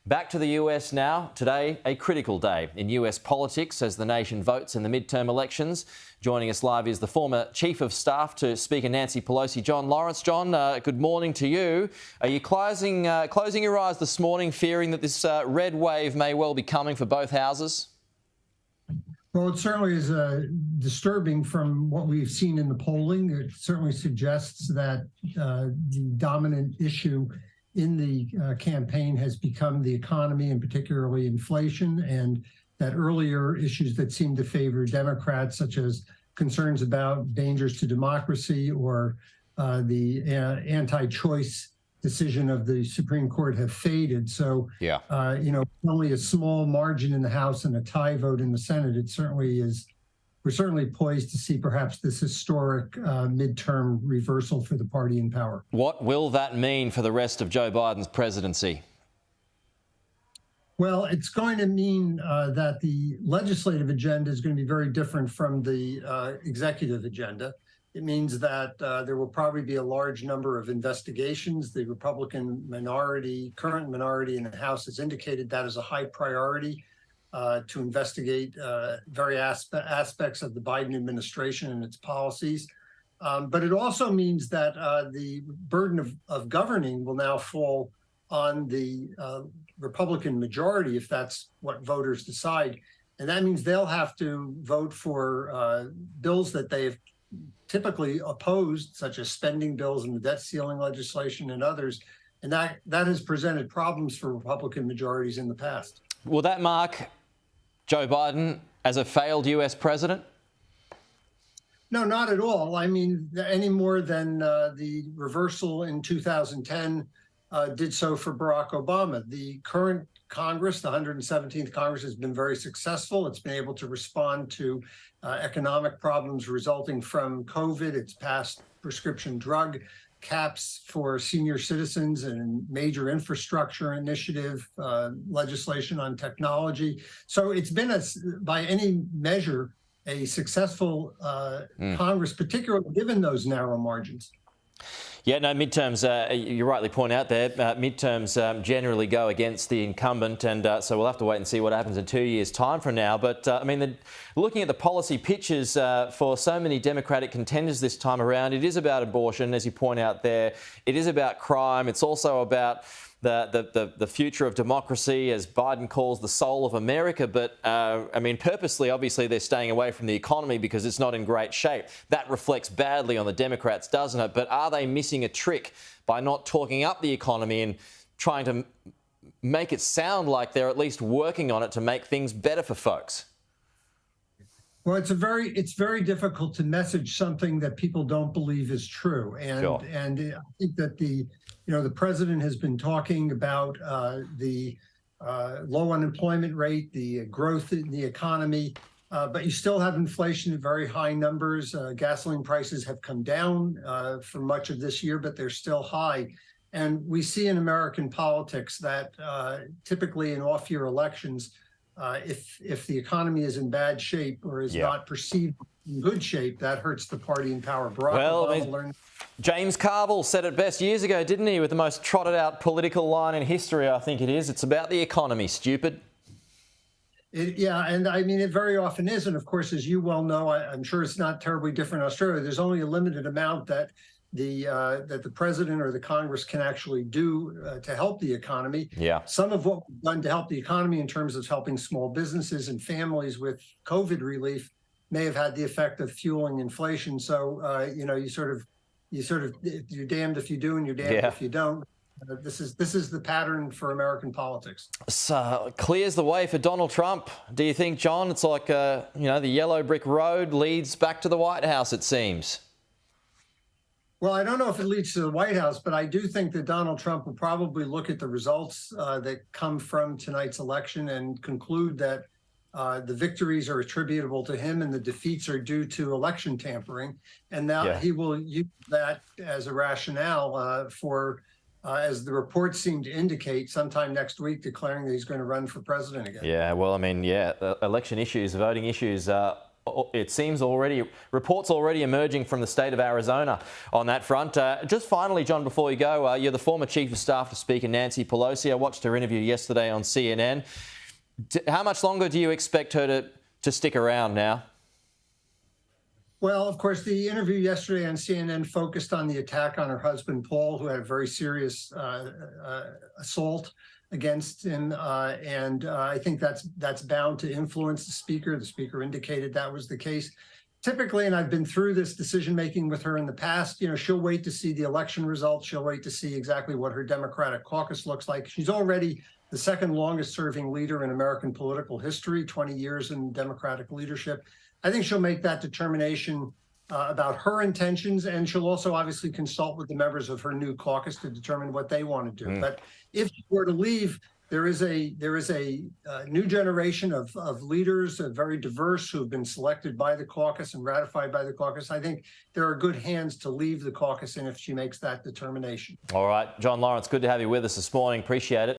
Back to the US now. Today, a critical day in US politics as the nation votes in the midterm elections. Joining us live is the former Chief of Staff to Speaker Nancy Pelosi, John Lawrence. John, good morning to you. Are you closing your eyes this morning, fearing that this red wave may well be coming for both houses? Well, it certainly is disturbing from what we've seen in the polling. It certainly suggests that the dominant issue in the campaign has become the economy and particularly inflation, and that earlier issues that seemed to favor Democrats, such as concerns about dangers to democracy or the anti-choice decision of the Supreme Court, have faded. So, only a small margin in the House and a tie vote in the Senate. We're certainly poised to see perhaps this historic midterm reversal for the party in power. What will that mean for the rest of Joe Biden's presidency? Well, it's going to mean that the legislative agenda is going to be very different from the executive agenda. It means that there will probably be a large number of investigations. The Republican current minority in the House has indicated that is a high priority to investigate various aspects of the Biden administration and its policies. But it also means that the burden of governing will now fall on the Republican majority, if that's what voters decide. And that means they'll have to vote for bills that they've typically opposed, such as spending bills and the debt ceiling legislation and others. And that has presented problems for Republican majorities in the past. Will that mark Joe Biden as a failed US president? No, not at all. I mean, any more than the reversal in 2010 did so for Barack Obama. The current Congress, the 117th Congress, has been very successful. It's been able to respond to economic problems resulting from COVID. It's passed prescription drug caps for senior citizens and major infrastructure initiative, legislation on technology. So it's been, by any measure, a successful Congress, particularly given those narrow margins. Yeah, no, midterms, you rightly point out there, midterms generally go against the incumbent, and so we'll have to wait and see what happens in 2 years' time from now. But, looking at the policy pitches for so many Democratic contenders this time around, it is about abortion, as you point out there. It is about crime. It's also about the future of democracy, as Biden calls the soul of America. But, purposely, obviously, they're staying away from the economy because it's not in great shape. That reflects badly on the Democrats, doesn't it? But are they missing a trick by not talking up the economy and trying to make it sound like they're at least working on it to make things better for folks? Well, it's very difficult to message something that people don't believe is true. And Sure. And I think that the president has been talking about the low unemployment rate, the growth in the economy, but you still have inflation at very high numbers. Gasoline prices have come down for much of this year, but they're still high. And we see in American politics that typically in off-year elections, if the economy is in bad shape or is not perceived in good shape, that hurts the party in power. James Carville said it best years ago, didn't he, with the most trotted out political line in history, I think it is. It's about the economy, stupid. And I mean, it very often is. And of course, as you well know, I'm sure it's not terribly different in Australia. There's only a limited amount that the president or the Congress can actually do to help the economy. Yeah. Some of what we've done to help the economy in terms of helping small businesses and families with COVID relief may have had the effect of fueling inflation. So, you're damned if you do and you're damned if you don't. This is the pattern for American politics. So clears the way for Donald Trump. Do you think, John, it's like, the yellow brick road leads back to the White House, it seems? Well, I don't know if it leads to the White House, but I do think that Donald Trump will probably look at the results that come from tonight's election and conclude that the victories are attributable to him and the defeats are due to election tampering. And now he will use that as a rationale for, as the reports seem to indicate, sometime next week declaring that he's going to run for president again. Yeah, well, election issues, voting issues it seems reports already emerging from the state of Arizona on that front. Just finally, John, before you go, you're the former Chief of Staff to Speaker Nancy Pelosi. I watched her interview yesterday on CNN. How much longer do you expect her to stick around now? Well, of course, the interview yesterday on CNN focused on the attack on her husband, Paul, who had a very serious assault against him. And I think that's bound to influence the speaker. The speaker indicated that was the case. Typically, and I've been through this decision-making with her in the past, she'll wait to see the election results. She'll wait to see exactly what her Democratic caucus looks like. She's already the second longest serving leader in American political history, 20 years in Democratic leadership. I think she'll make that determination about her intentions, and she'll also obviously consult with the members of her new caucus to determine what they want to do. But if she were to leave, there is a new generation of leaders, very diverse, who have been selected by the caucus and ratified by the caucus. I think there are good hands to leave the caucus in if she makes that determination. All right, John Lawrence, good to have you with us this morning. Appreciate it.